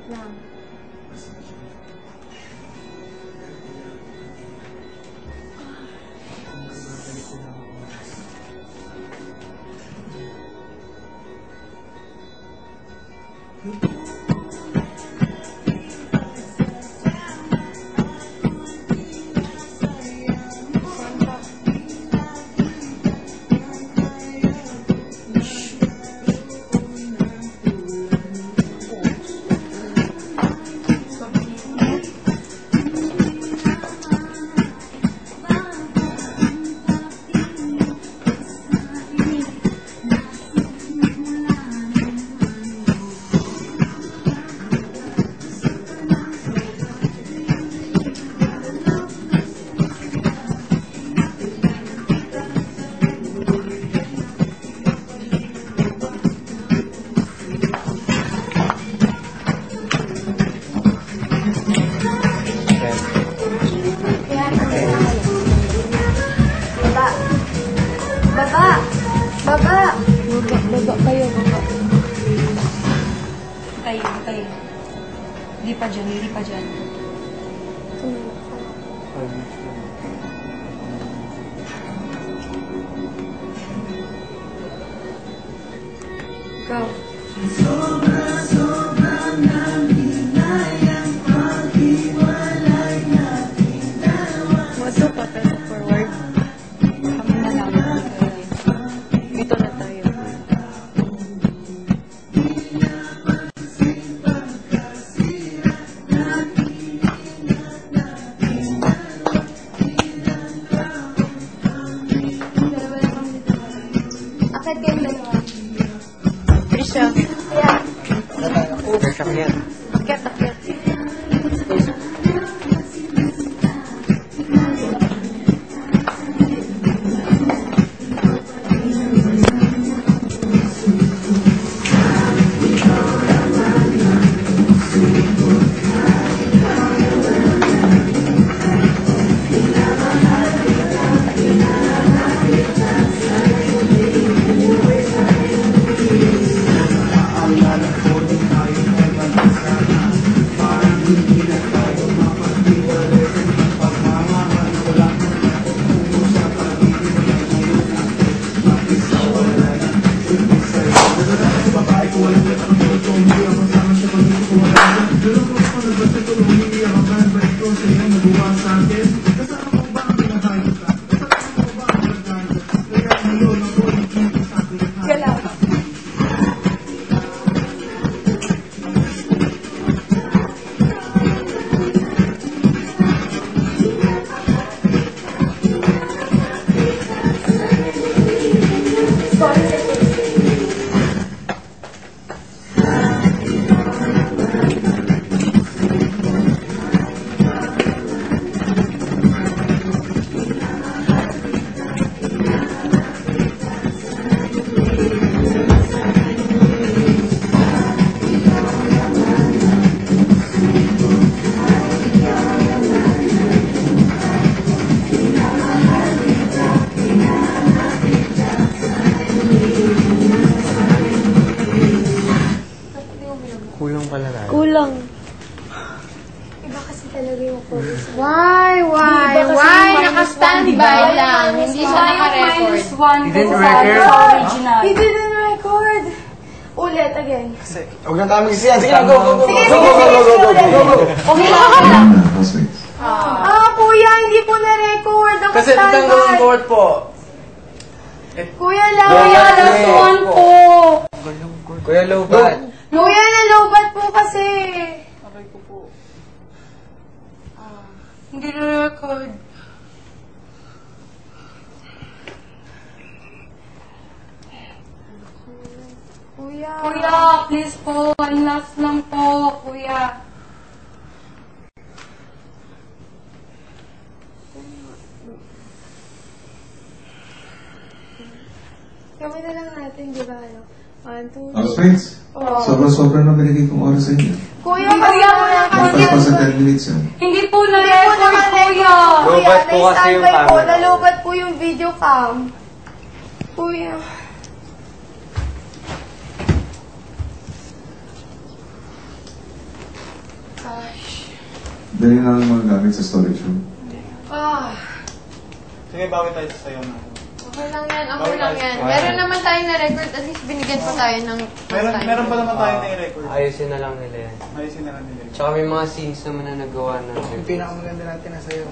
Wait lang. Baba kayo, baba. Tayo. Hindi pa dyan. Go. Sobra namin na yung pag-iwalay natin dalawa. Wato pa tayo forward. Kami na lang. Dito na tayo. Akit kayo dalawa. Trisha. Yeah. Trisha ko yan. Akit. Kulang. Iba kasi talaga yung chorus. Why? Naka-standby lang. Hindi siya naka-record. He didn't record? He didn't record. Ulit, again. Huwag na tayo mag-isiyan. Sige na, go. Okay lang. Kuya, hindi po na-record. Kasi itang gawin board po. Kuya, last one po. Kuya, lowbat. Kuya, na-lowbat po kasi. Aray ko po. Hindi na-record. Kuya, please po. One last lang po, kuya. Kami na lang natin, di ba? 1, 2, 3. Housemates? Sobra-sobra na binigay kong oras sa inyo. Kuya, kasi Tapos sa 10 minutes yan. hindi po na-record, kuya. Lobat po kasi yung camera. Nalobat po yung video cam. Kuya. Dali na lang mga gamit sa storage room. Sige, bawi tayo sa sayo na. Okay lang yan, okay lang yan. Meron naman tayong na-record, at least binigyan pa tayo ng Meron pa naman tayo na i-record. Ayusin na lang nila yan. Ayusin na lang nila. Tsaka may mga scenes naman na nagawa na. Yung pinakamaganda natin na sa'yo.